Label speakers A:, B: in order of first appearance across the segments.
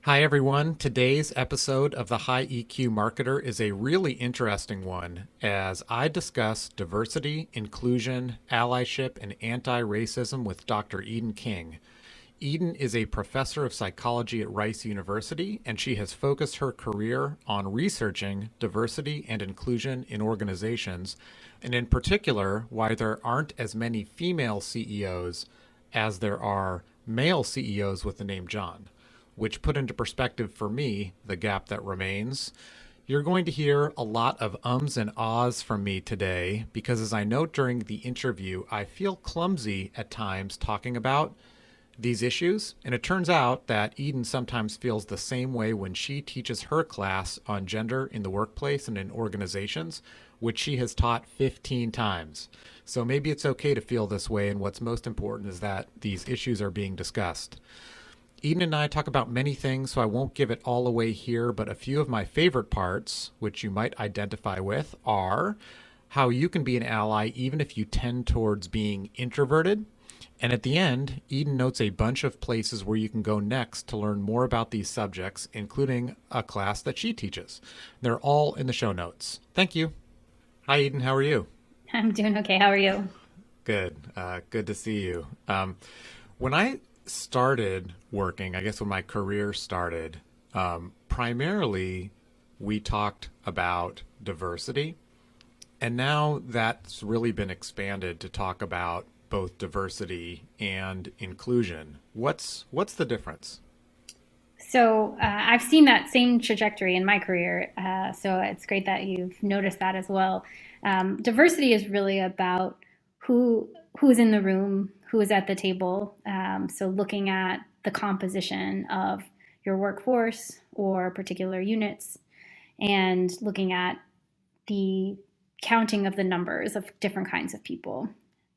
A: Hi, everyone. Today's episode of The High EQ Marketer is a really interesting one as I discuss diversity, inclusion, allyship, and anti racism with Dr. Eden King. Eden is a professor of psychology at Rice University, and she has focused her career on researching diversity and inclusion in organizations, and in particular, why there aren't as many female CEOs as there are male CEOs with the name John, which put into perspective for me the gap that remains. You're going to hear a lot of ums and ahs from me today because, as I note during the interview, I feel clumsy at times talking about these issues. And it turns out that Eden sometimes feels the same way when she teaches her class on gender in the workplace and in organizations, which she has taught 15 times. So maybe it's okay to feel this way. And what's most important is that these issues are being discussed. Eden and I talk about many things, so I won't give it all away here, but a few of my favorite parts, which you might identify with, are how you can be an ally even if you tend towards being introverted. And at the end, Eden notes a bunch of places where you can go next to learn more about these subjects, including a class that she teaches. They're all in the show notes. Thank you. Hi, Eden. How are you?
B: I'm doing okay. How are you?
A: Good. Good to see you. When I started working, I guess when my career started, primarily we talked about diversity. And now that's really been expanded to talk about both diversity and inclusion. What's the difference?
B: I've seen that same trajectory in my career. So it's great that you've noticed that as well. Diversity is really about who's in the room, who is at the table. So looking at the composition of your workforce or particular units, and looking at the counting of the numbers of different kinds of people.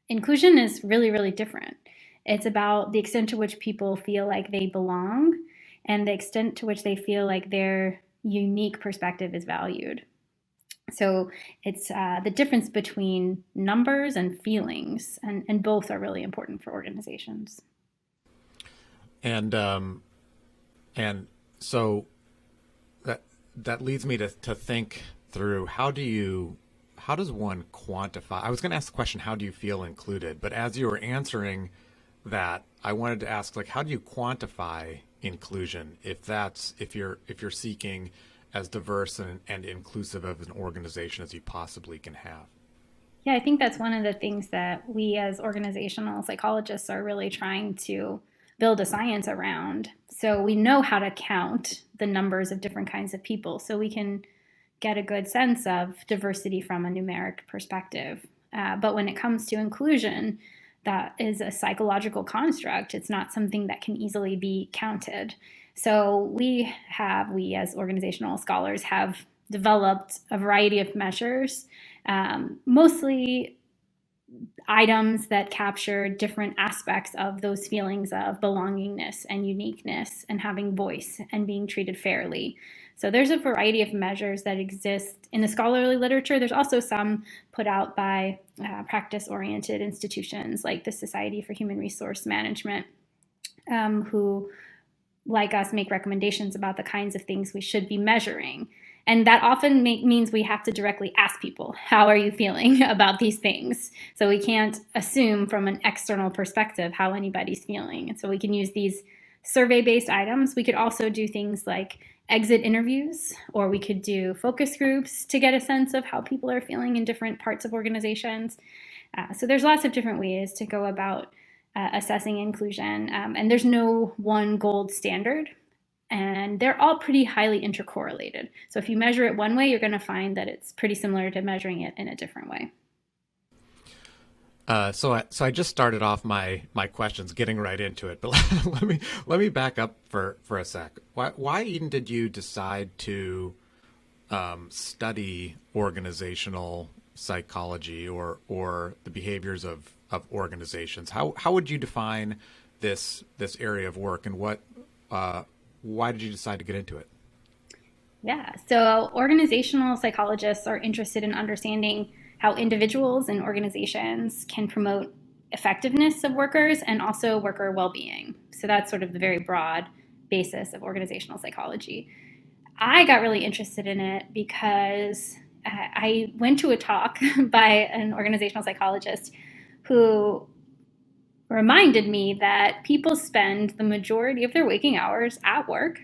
B: Inclusion is really, really different. It's about the extent to which people feel like they belong and the extent to which they feel like their unique perspective is valued. So it's the difference between numbers and feelings, and both are really important for organizations.
A: And and so that leads me to think through how does one quantify? I was going to ask the question, how do you feel included? But as you were answering that, I wanted to ask, like, how do you quantify inclusion if you're seeking as diverse and inclusive of an organization as you possibly can have?
B: Yeah, I think that's one of the things that we as organizational psychologists are really trying to build a science around. So we know how to count the numbers of different kinds of people, so we can get a good sense of diversity from a numeric perspective. But when it comes to inclusion, that is a psychological construct. It's not something that can easily be counted. So we as organizational scholars have developed a variety of measures, mostly items that capture different aspects of those feelings of belongingness and uniqueness and having voice and being treated fairly. So there's a variety of measures that exist in the scholarly literature. There's also some put out by practice-oriented institutions like the Society for Human Resource Management, who, like us, make recommendations about the kinds of things we should be measuring. And that often means we have to directly ask people, how are you feeling about these things? So we can't assume from an external perspective how anybody's feeling. And so we can use these survey-based items. We could also do things like exit interviews, or we could do focus groups to get a sense of how people are feeling in different parts of organizations. So there's lots of different ways to go about assessing inclusion. And there's no one gold standard. And they're all pretty highly intercorrelated. So if you measure it one way, you're going to find that it's pretty similar to measuring it in a different way.
A: So I just started off my questions, getting right into it. But let me back up for a sec. Why Eden did you decide to study organizational psychology or the behaviors of organizations? How would you define this area of work, and why did you decide to get into it?
B: Yeah, so organizational psychologists are interested in understanding how individuals and organizations can promote effectiveness of workers and also worker well being. So that's sort of the very broad basis of organizational psychology. I got really interested in it because I went to a talk by an organizational psychologist who reminded me that people spend the majority of their waking hours at work,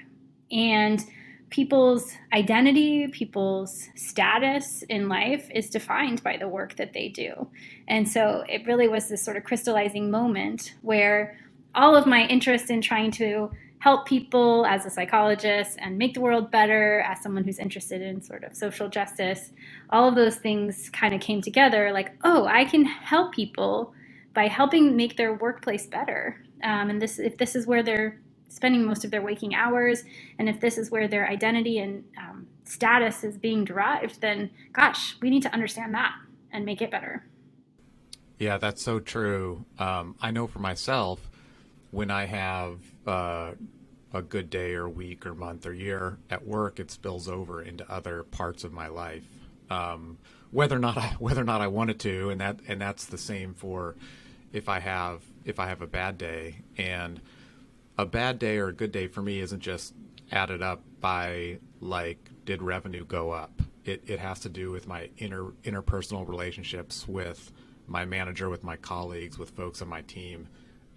B: and people's identity, people's status in life is defined by the work that they do. And so it really was this sort of crystallizing moment where all of my interest in trying to help people as a psychologist and make the world better as someone who's interested in sort of social justice, all of those things kind of came together like, oh, I can help people by helping make their workplace better. And if this is where they're spending most of their waking hours, and if this is where their identity and status is being derived, then gosh, we need to understand that and make it better.
A: Yeah, that's so true. I know for myself, when I have a good day or week or month or year at work, it spills over into other parts of my life, whether or not I want it to, and that's the same for if I have a bad day. And a bad day or a good day for me isn't just added up by like, did revenue go up? It has to do with my interpersonal relationships with my manager, with my colleagues, with folks on my team,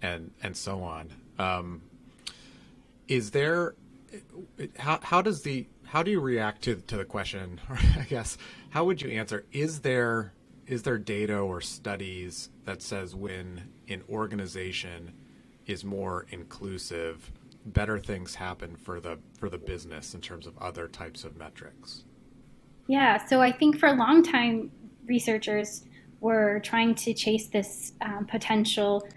A: and so on. Is there how do you react to the question? Or I guess how would you answer? Is there data or studies that says when an organization is more inclusive, better things happen for the business in terms of other types of metrics?
B: Yeah, so I think for a long time, researchers were trying to chase this potential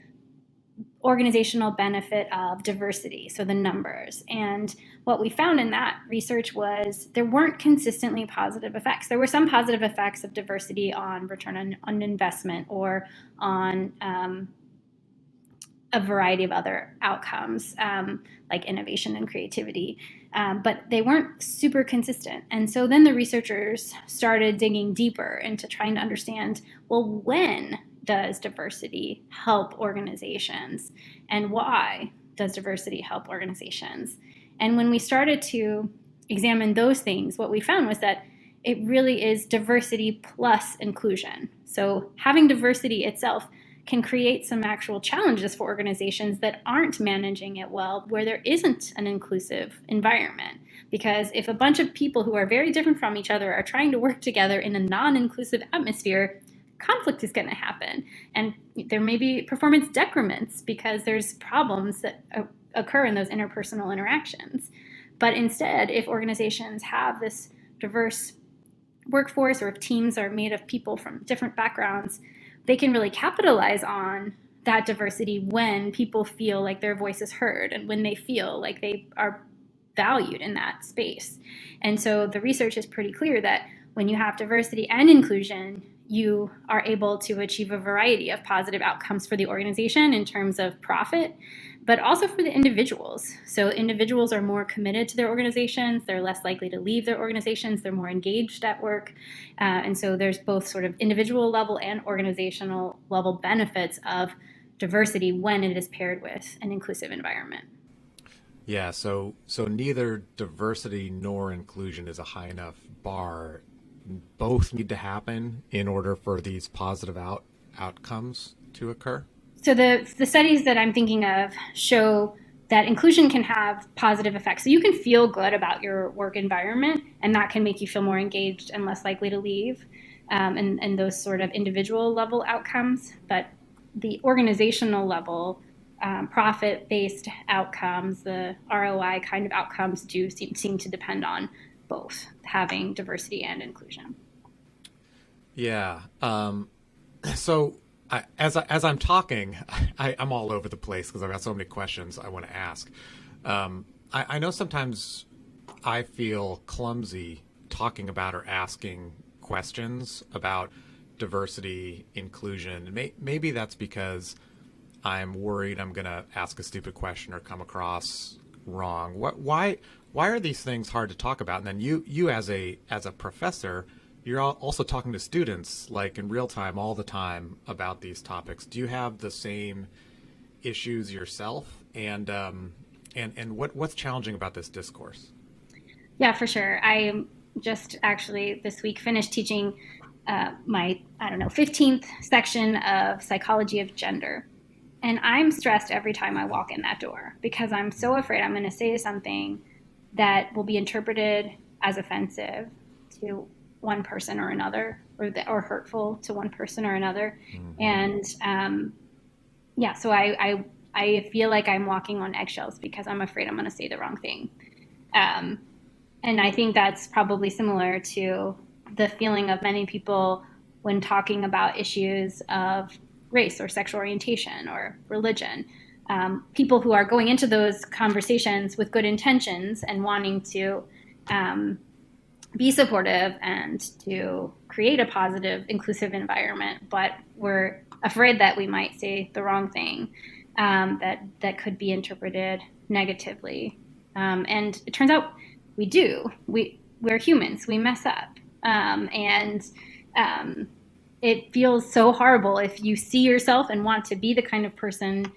B: organizational benefit of diversity, so the numbers. And what we found in that research was there weren't consistently positive effects. There were some positive effects of diversity on return on investment or on a variety of other outcomes, like innovation and creativity, but they weren't super consistent. And so then the researchers started digging deeper into trying to understand, well, when does diversity help organizations, and why does diversity help organizations? And when we started to examine those things, what we found was that it really is diversity plus inclusion. So having diversity itself can create some actual challenges for organizations that aren't managing it well, where there isn't an inclusive environment. Because if a bunch of people who are very different from each other are trying to work together in a non-inclusive atmosphere, conflict is going to happen. And there may be performance decrements because there's problems that occur in those interpersonal interactions. But instead, if organizations have this diverse workforce, or if teams are made of people from different backgrounds, they can really capitalize on that diversity when people feel like their voice is heard and when they feel like they are valued in that space. And so the research is pretty clear that when you have diversity and inclusion, you are able to achieve a variety of positive outcomes for the organization in terms of profit, but also for the individuals. So individuals are more committed to their organizations, they're less likely to leave their organizations, they're more engaged at work. And so there's both sort of individual level and organizational level benefits of diversity when it is paired with an inclusive environment.
A: Yeah, so neither diversity nor inclusion is a high enough bar. Both need to happen in order for these positive outcomes to occur.
B: So the studies that I'm thinking of show that inclusion can have positive effects. So you can feel good about your work environment, and that can make you feel more engaged and less likely to leave, and those sort of individual level outcomes. But the organizational level, profit-based outcomes, the ROI kind of outcomes do seem to depend on both having diversity and inclusion.
A: Yeah. So as I'm talking, I'm all over the place because I've got so many questions I want to ask. I know sometimes I feel clumsy talking about or asking questions about diversity, inclusion. Maybe that's because I'm worried I'm going to ask a stupid question or come across wrong. Why are these things hard to talk about? And then you as a professor, you're also talking to students like in real time all the time about these topics. Do you have the same issues yourself? And And what's challenging about this discourse?
B: Yeah, for sure. I just actually this week finished teaching my, I don't know, 15th section of psychology of gender. And I'm stressed every time I walk in that door because I'm so afraid I'm going to say something that will be interpreted as offensive to one person or another, or hurtful to one person or another.
A: Mm-hmm.
B: And yeah, so I feel like I'm walking on eggshells because I'm afraid I'm going to say the wrong thing. Um, and I think that's probably similar to the feeling of many people when talking about issues of race or sexual orientation or religion. People who are going into those conversations with good intentions and wanting to um, be supportive and to create a positive, inclusive environment, but we're afraid that we might say the wrong thing, that could be interpreted negatively. And it turns out we do. We're humans. We mess up, and it feels so horrible if you see yourself and want to be the kind of person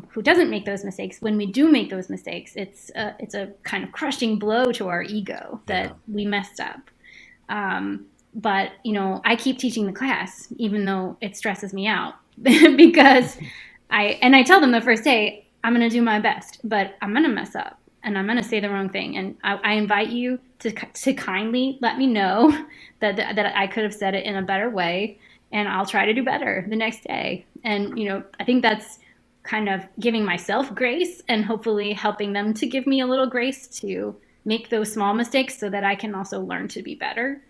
B: who doesn't make those mistakes. When we do make those mistakes, it's a kind of crushing blow to our ego that
A: Yeah.
B: we messed up. But I keep teaching the class even though it stresses me out because I tell them the first day I'm going to do my best, but I'm going to mess up and I'm going to say the wrong thing. And I invite you to kindly let me know that I could have said it in a better way, and I'll try to do better the next day. And I think that's kind of giving myself grace and hopefully helping them to give me a little grace to make those small mistakes so that I can also learn to be better.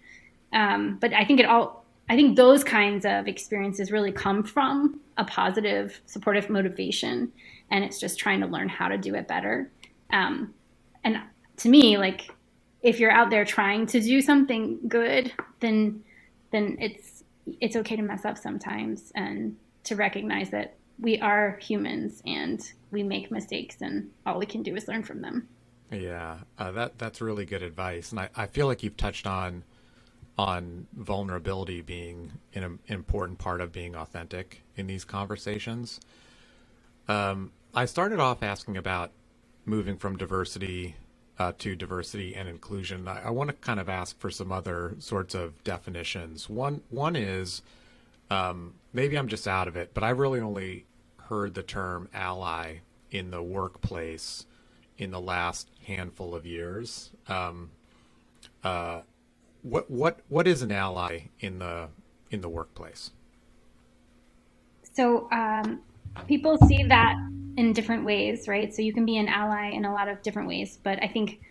B: But I think those kinds of experiences really come from a positive, supportive motivation, and it's just trying to learn how to do it better. And to me, like, if you're out there trying to do something good, then it's okay to mess up sometimes, and to recognize that we are humans and we make mistakes, and all we can do is learn from them.
A: Yeah, that's really good advice, and I feel like you've touched on vulnerability being an important part of being authentic in these conversations. I started off asking about moving from diversity to diversity and inclusion. I want to kind of ask for some other sorts of definitions. One is maybe I'm just out of it, but I really only heard the term ally in the workplace in the last handful of years. Uh, what is an ally in the workplace?
B: So people see that in different ways, right? So you can be an ally in a lot of different ways, but I think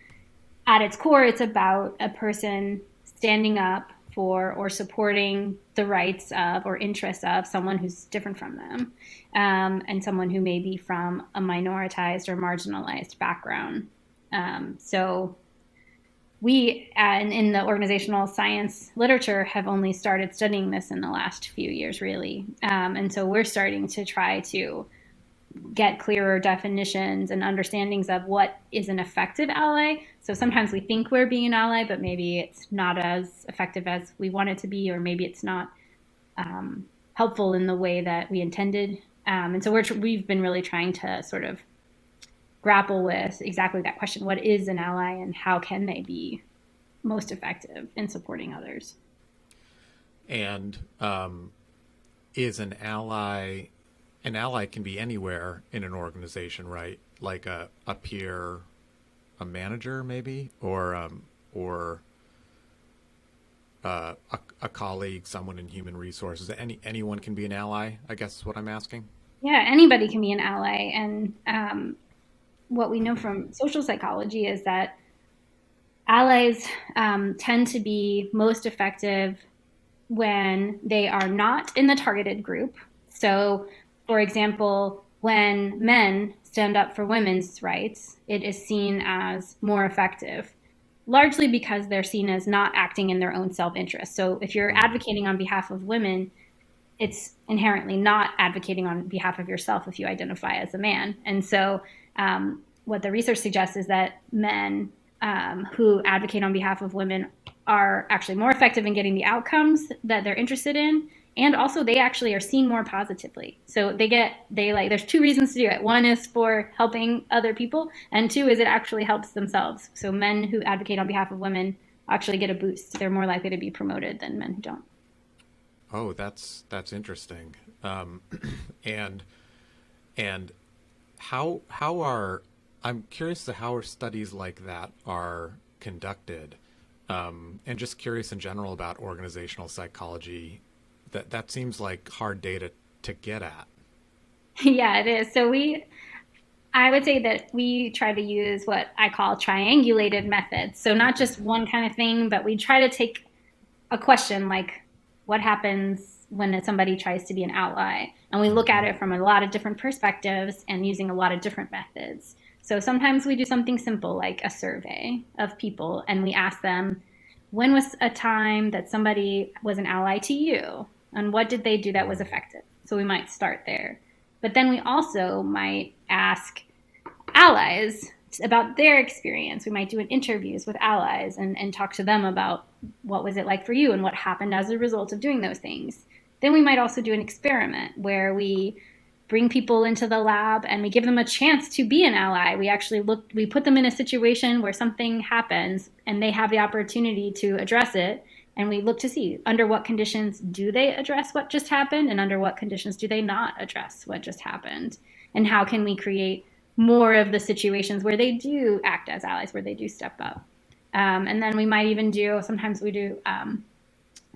B: at its core, it's about a person standing up for or supporting the rights of or interests of someone who's different from them, and someone who may be from a minoritized or marginalized background. So we, in the organizational science literature, have only started studying this in the last few years, really. And so we're starting to try to get clearer definitions and understandings of what is an effective ally. So sometimes we think we're being an ally, but maybe it's not as effective as we want it to be, or maybe it's not helpful in the way that we intended. And so we've been really trying to sort of grapple with exactly that question: what is an ally, and how can they be most effective in supporting others?
A: And is an ally can be anywhere in an organization, right? Like a peer, a manager, maybe, or a colleague, someone in human resources. Anyone can be an ally, I guess is what I'm asking.
B: Yeah, anybody can be an ally. And what we know from social psychology is that allies tend to be most effective when they are not in the targeted group. So, for example, when men stand up for women's rights, it is seen as more effective, largely because they're seen as not acting in their own self interest. So, if you're
A: Mm.
B: advocating on behalf of women, it's inherently not advocating on behalf of yourself if you identify as a man. And so, what the research suggests is that men who advocate on behalf of women are actually more effective in getting the outcomes that they're interested in, And also they actually are seen more positively. So there's two reasons to do it. One is for helping other people, and two is it actually helps themselves. So men who advocate on behalf of women actually get a boost. They're more likely to be promoted than men who don't.
A: Oh, that's interesting. And and how are I'm curious to how are studies like that are conducted, and just curious in general about organizational psychology. That seems like hard data to get at.
B: Yeah, it is. I would say that we try to use what I call triangulated methods. So not just one kind of thing, but we try to take a question like what happens when somebody tries to be an ally, and we look at
A: Mm-hmm.
B: it from a lot of different perspectives and using a lot of different methods. So sometimes we do something simple like a survey of people, and we ask them, when was a time that somebody was an ally to you, and what did they do that was effective? So we might start there, but then we also might ask allies about their experience. We might do an interviews with allies and talk to them about what was it like for you and what happened as a result of doing those things. Then we might also do an experiment where we bring people into the lab and we give them a chance to be an ally. We put them in a situation where something happens and they have the opportunity to address it. And we look to see under what conditions do they address what just happened and under what conditions do they not address what just happened. And how can we create more of the situations where they do act as allies, where they do step up. And then we might even sometimes we do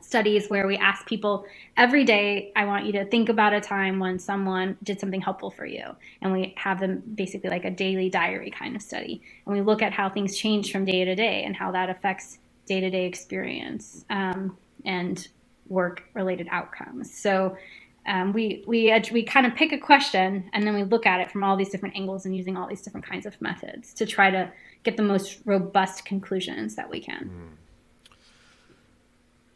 B: studies where we ask people every day, I want you to think about a time when someone did something helpful for you. And we have them basically like a daily diary kind of study. And we look at how things change from day to day and how that affects day to day experience and work related outcomes. So we kind of pick a question and then we look at it from all these different angles and using all these different kinds of methods to try to get the most robust conclusions that we can.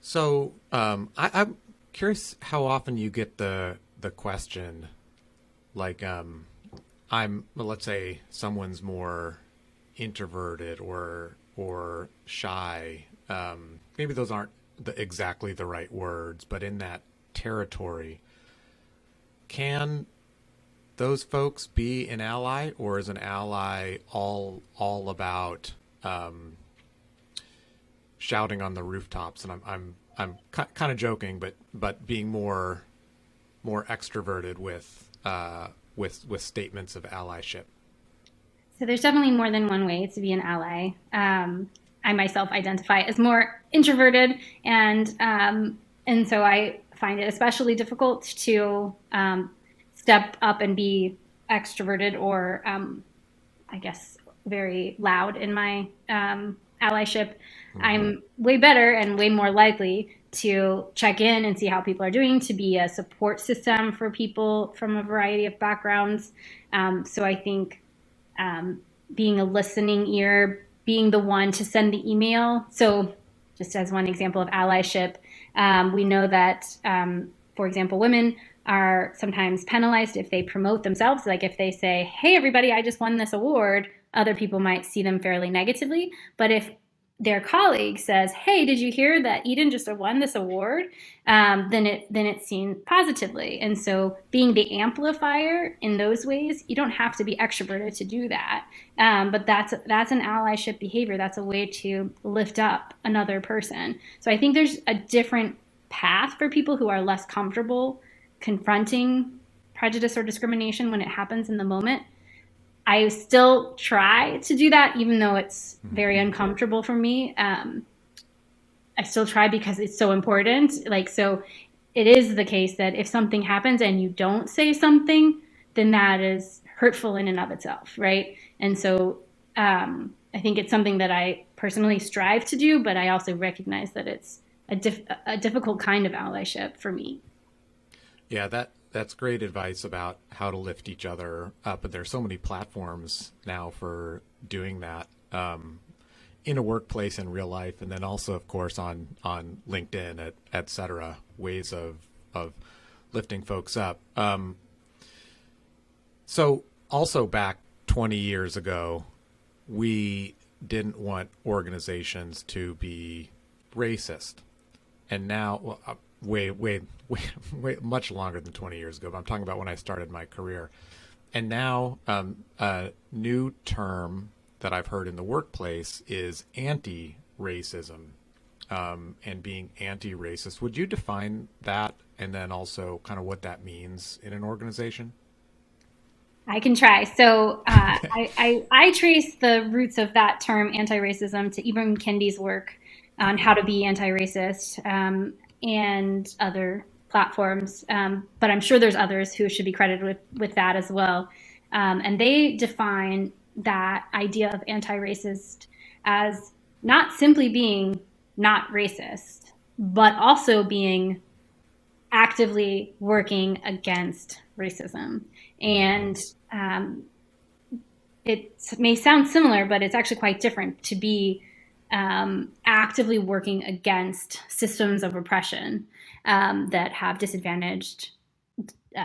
A: So I'm curious how often you get the question, like well, let's say someone's more introverted or shy. Maybe those aren't exactly the right words, but in that territory, can those folks be an ally, or is an ally all about shouting on the rooftops? And I'm kind of joking, but being more extroverted with statements of allyship.
B: So there's definitely more than one way to be an ally. I myself identify as more introverted, and so I find it especially difficult to step up and be extroverted or, I guess, very loud in my allyship.
A: Mm-hmm.
B: I'm way better and way more likely to check in and see how people are doing, to be a support system for people from a variety of backgrounds. So I think being a listening ear, being the one to send the email. So, just as one example of allyship, we know that, for example, women are sometimes penalized if they promote themselves. Like if they say, hey, everybody, I just won this award, other people might see them fairly negatively. But if their colleague says, hey, did you hear that Eden just won this award? Then it's seen positively. And so being the amplifier in those ways, you don't have to be extroverted to do that. But that's an allyship behavior. That's a way to lift up another person. So I think there's a different path for people who are less comfortable confronting prejudice or discrimination when it happens in the moment. I still try to do that, even though it's very uncomfortable for me. I still try because it's so important. Like, so it is the case that if something happens and you don't say something, then that is hurtful in and of itself, right? And so I think it's something that I personally strive to do, but I also recognize that it's a difficult kind of allyship for me.
A: Yeah, that's great advice about how to lift each other up. And there's so many platforms now for doing that, in a workplace, in real life, and then also, of course, on LinkedIn, et cetera, ways of lifting folks up. So also back 20 years ago, we didn't want organizations to be racist. And now, well, way much longer than 20 years ago. But I'm talking about when I started my career. And now, a new term that I've heard in the workplace is anti-racism, and being anti-racist. Would you define that, and then also kind of what that means in an organization?
B: I can try. So
A: Okay.
B: I trace the roots of that term anti-racism to Ibram Kendi's work on how to be anti-racist, and other platforms. But I'm sure there's others who should be credited with that as well. And they define that idea of anti-racist as not simply being not racist, but also being actively working against racism. And um, it may sound similar, but it's actually quite different to be actively working against systems of oppression that have disadvantaged,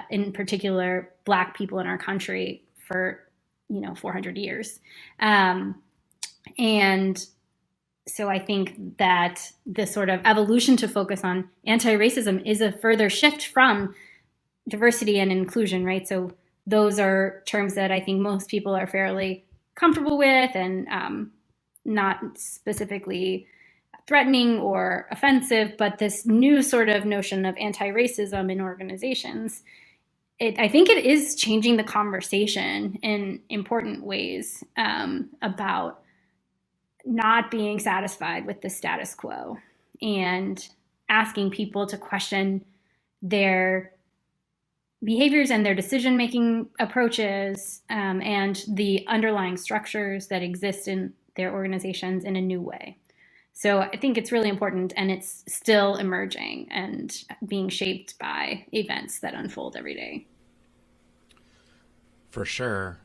B: in particular, Black people in our country for 400 years. Um, and so I think that the sort of evolution to focus on anti-racism is a further shift from diversity and inclusion, right? So those are terms that I think most people are fairly comfortable with, and not specifically threatening or offensive. But this new sort of notion of anti-racism in organizations, I think it is changing the conversation in important ways, about not being satisfied with the status quo and asking people to question their behaviors and their decision making approaches, and the underlying structures that exist in their organizations in a new way. So I think it's really important, and it's still emerging and being shaped by events that unfold every day.
A: For sure.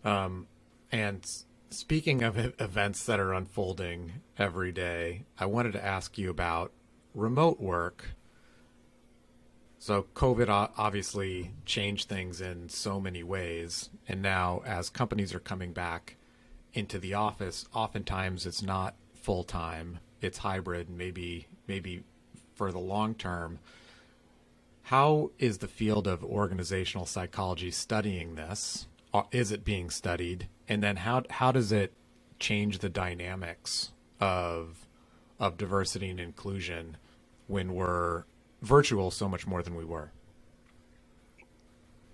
A: And speaking of events that are unfolding every day, I wanted to ask you about remote work. So, COVID obviously changed things in so many ways. And now, as companies are coming back into the office, oftentimes it's not full time, it's hybrid, maybe for the long term. How is the field of organizational psychology studying this? Is it being studied? And then how does it change the dynamics of diversity and inclusion when we're virtual so much more than we were?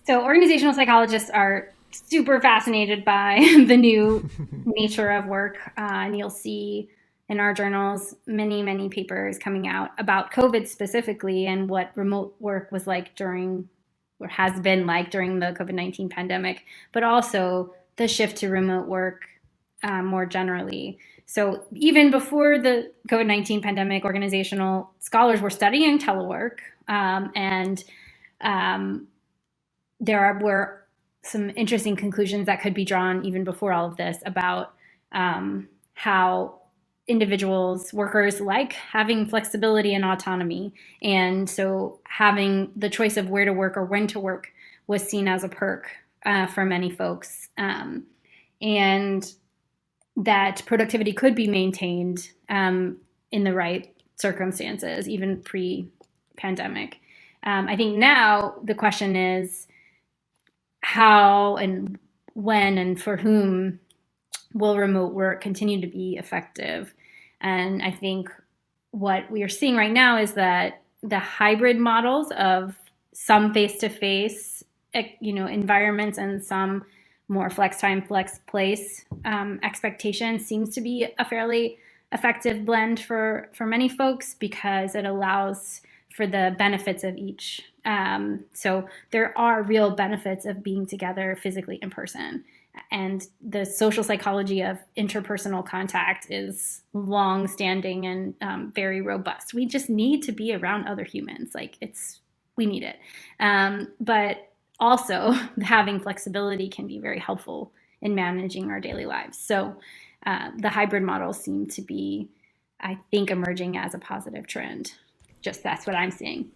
B: So organizational psychologists are super fascinated by the new nature of work. And you'll see in our journals many papers coming out about COVID specifically, and what remote work was like during, or has been like during, the COVID-19 pandemic, but also the shift to remote work more generally. So even before the COVID-19 pandemic, organizational scholars were studying telework, and were some interesting conclusions that could be drawn even before all of this about how individuals, workers, like having flexibility and autonomy. And so having the choice of where to work or when to work was seen as a perk for many folks. And that productivity could be maintained in the right circumstances, even pre-pandemic. I think now the question is how and when and for whom will remote work continue to be effective? And I think what we are seeing right now is that the hybrid models of some face-to-face, environments and some more flex time, flex place expectation seems to be a fairly effective blend for many folks, because it allows for the benefits of each. So there are real benefits of being together physically in person. And the social psychology of interpersonal contact is long-standing and very robust. We just need to be around other humans. We need it. But also, having flexibility can be very helpful in managing our daily lives. So the hybrid models seem to be, I think, emerging as a positive trend. Just that's what I'm seeing.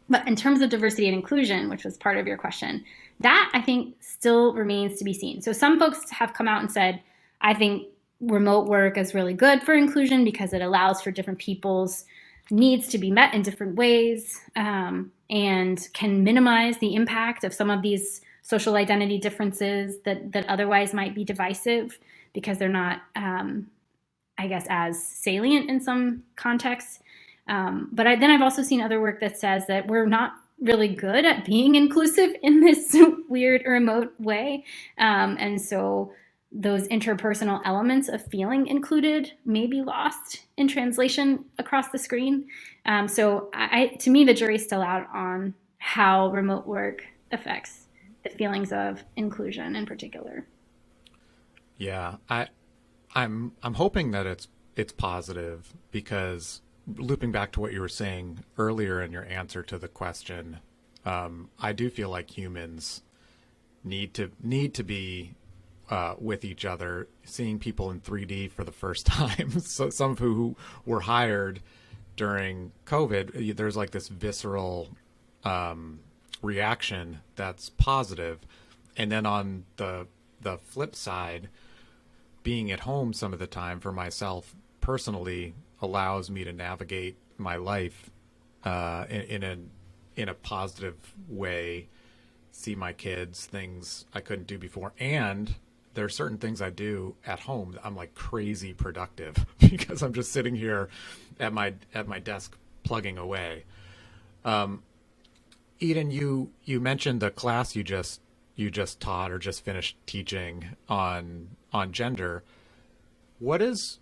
B: But in terms of diversity and inclusion, which was part of your question, that I think still remains to be seen. So some folks have come out and said, I think remote work is really good for inclusion because it allows for different people's needs to be met in different ways, and can minimize the impact of some of these social identity differences that otherwise might be divisive because they're not, I guess, as salient in some contexts. But then I've also seen other work that says that we're not really good at being inclusive in this weird remote way. And so those interpersonal elements of feeling included may be lost in translation across the screen. So to me, the jury's still out on how remote work affects the feelings of inclusion in particular.
A: Yeah, I'm hoping that it's positive because looping back to what you were saying earlier in your answer to the question, I do feel like humans need to be with each other, seeing people in 3D for the first time. So some of who were hired during COVID, there's like this visceral reaction that's positive, and then on the flip side, being at home some of the time for myself personally allows me to navigate my life in a positive way, see my kids, things I couldn't do before, and there are certain things I do at home that I'm like crazy productive because I'm just sitting here at my desk plugging away. Eden, you mentioned the class you just taught or just finished teaching on gender. What's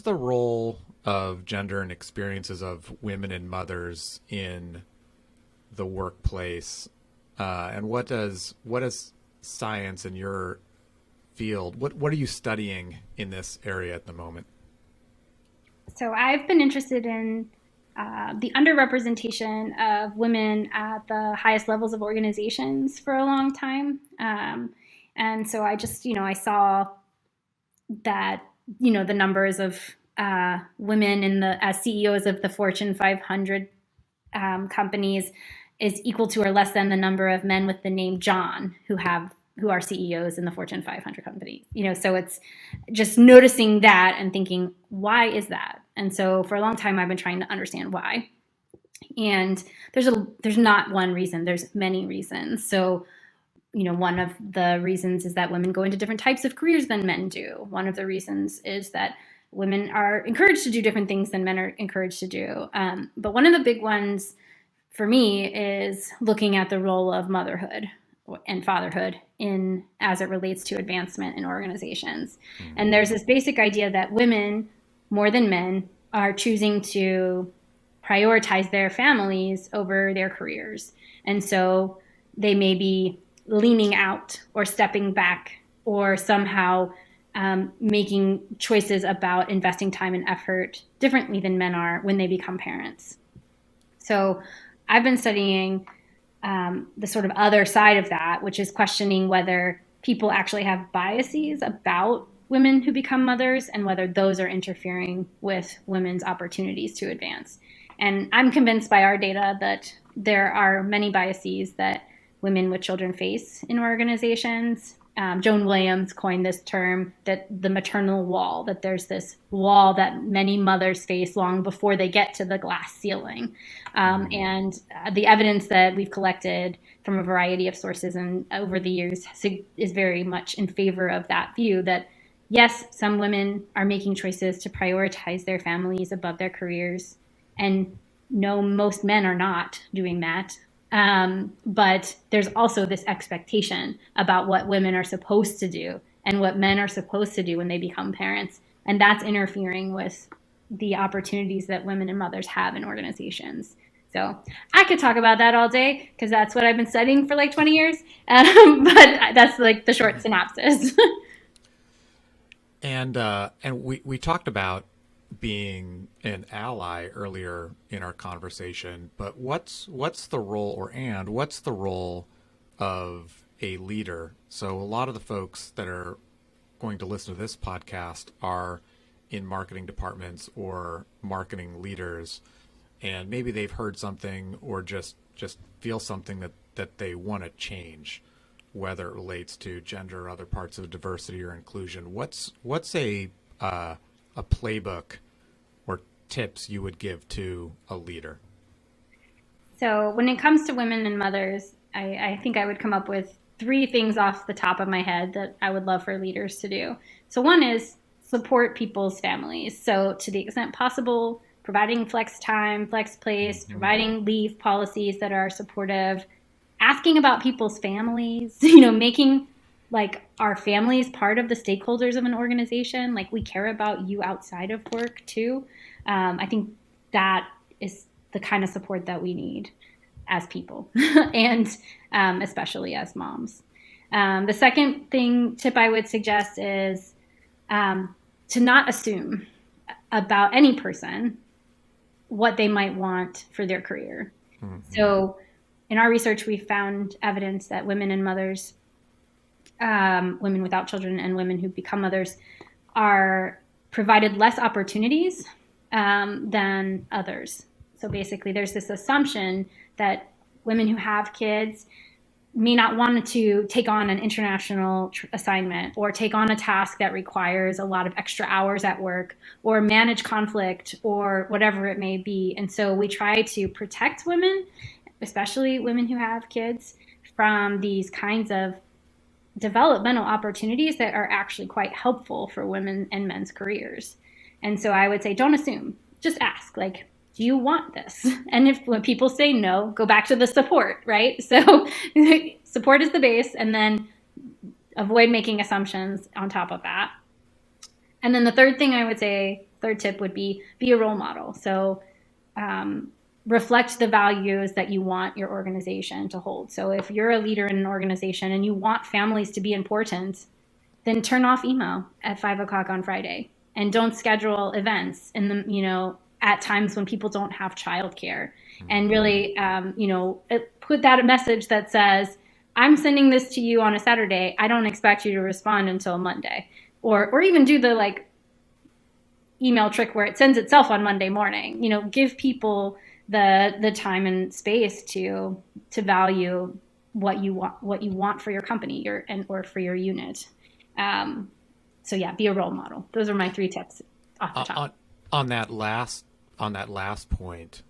A: the role of gender and experiences of women and mothers in the workplace, and what does science in your field, what are you studying in this area at the moment?
B: So I've been interested in the underrepresentation of women at the highest levels of organizations for a long time. And so I just, I saw that, the numbers of women as CEOs of the Fortune 500 companies is equal to or less than the number of men with the name John who are CEOs in the Fortune 500 companies. So it's just noticing that and thinking, why is that? And so for a long time, I've been trying to understand why. And there's not one reason. There's many reasons. So, one of the reasons is that women go into different types of careers than men do. One of the reasons is that women are encouraged to do different things than men are encouraged to do. But one of the big ones for me is looking at the role of motherhood and fatherhood as it relates to advancement in organizations. And there's this basic idea that women, more than men, are choosing to prioritize their families over their careers. And so they may be leaning out or stepping back or somehow making choices about investing time and effort differently than men are when they become parents. So I've been studying the sort of other side of that, which is questioning whether people actually have biases about women who become mothers and whether those are interfering with women's opportunities to advance. And I'm convinced by our data that there are many biases that women with children face in organizations. Joan Williams coined this term, that the maternal wall, that there's this wall that many mothers face long before they get to the glass ceiling. And the evidence that we've collected from a variety of sources and over the years is very much in favor of that view, that yes, some women are making choices to prioritize their families above their careers. And no, most men are not doing that. But there's also this expectation about what women are supposed to do and what men are supposed to do when they become parents. And that's interfering with the opportunities that women and mothers have in organizations. So I could talk about that all day because that's what I've been studying for like 20 years. But that's like the short synopsis.
A: And we talked about being an ally earlier in our conversation, but what's the role of a leader? So a lot of the folks that are going to listen to this podcast are in marketing departments or marketing leaders, and maybe they've heard something or just feel something that they want to change, whether it relates to gender or other parts of diversity or inclusion. What's a playbook or tips you would give to a leader?
B: So when it comes to women and mothers, I think I would come up with three things off the top of my head that I would love for leaders to do. So one is support people's families. So to the extent possible, providing flex time, flex place, providing leave policies that are supportive, asking about people's families, making like our families part of the stakeholders of an organization. Like we care about you outside of work too. I think that is the kind of support that we need as people and especially as moms. The second tip I would suggest is to not assume about any person what they might want for their career. So in our research, we found evidence that women and mothers, women without children and women who become mothers are provided less opportunities than others. So basically, there's this assumption that women who have kids may not want to take on an international assignment or take on a task that requires a lot of extra hours at work or manage conflict or whatever it may be. And so we try to protect women, especially women who have kids, from these kinds of developmental opportunities that are actually quite helpful for women and men's careers. And so I would say, don't assume, just ask, like, do you want this? And when people say no, go back to the support, right? So support is the base, and then avoid making assumptions on top of that. And then the third tip would be a role model. So reflect the values that you want your organization to hold. So if you're a leader in an organization and you want families to be important, then turn off email at 5:00 on Friday and don't schedule events in the, at times when people don't have childcare, and really, put that message that says, I'm sending this to you on a Saturday. I don't expect you to respond until Monday, or even do the email trick where it sends itself on Monday morning. Give people the time and space to value what you want for your company or for your unit. So yeah, be a role model. Those are my three tips off the top.
A: On that last point,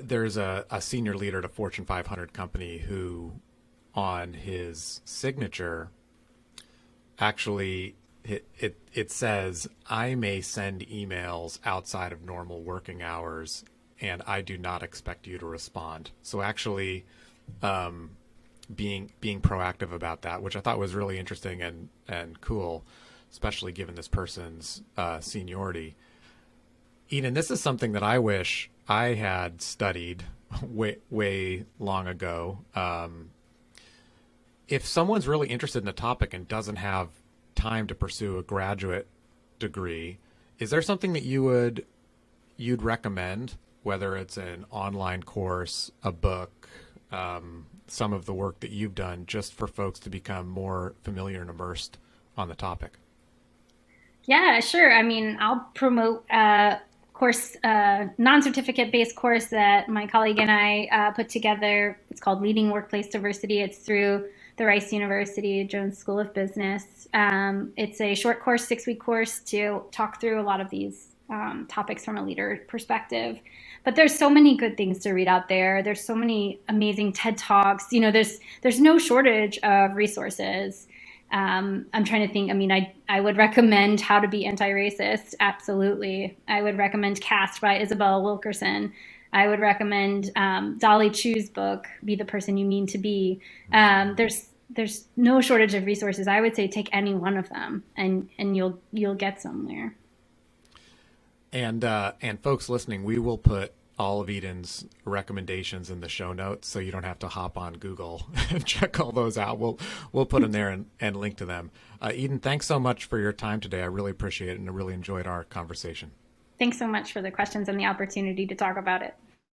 A: there's a senior leader at a Fortune 500 company who, on his signature, actually it says, I may send emails outside of normal working hours, and I do not expect you to respond. So actually, being proactive about that, which I thought was really interesting and cool, especially given this person's seniority. Eden, this is something that I wish I had studied way long ago. If someone's really interested in a topic and doesn't have time to pursue a graduate degree, is there something that you'd recommend, whether it's an online course, a book, some of the work that you've done, just for folks to become more familiar and immersed on the topic?
B: Yeah, sure. I mean, I'll promote a course, non-certificate based course that my colleague and I put together. It's called Leading Workplace Diversity. It's through the Rice University Jones School of Business. It's a short course, 6-week course to talk through a lot of these topics from a leader perspective. But there's so many good things to read out there. There's so many amazing TED Talks. There's no shortage of resources. I'm trying to think. I mean, I would recommend How to Be Antiracist. Absolutely. I would recommend Caste by Isabel Wilkerson. I would recommend Dolly Chugh's book, Be the Person You Mean to Be. There's no shortage of resources. I would say take any one of them, and you'll get somewhere.
A: And folks listening, we will put all of Eden's recommendations in the show notes, so you don't have to hop on Google and check all those out. We'll put them there and link to them. Eden, thanks so much for your time today. I really appreciate it, and I really enjoyed our conversation.
B: Thanks so much for the questions and the opportunity to talk about it.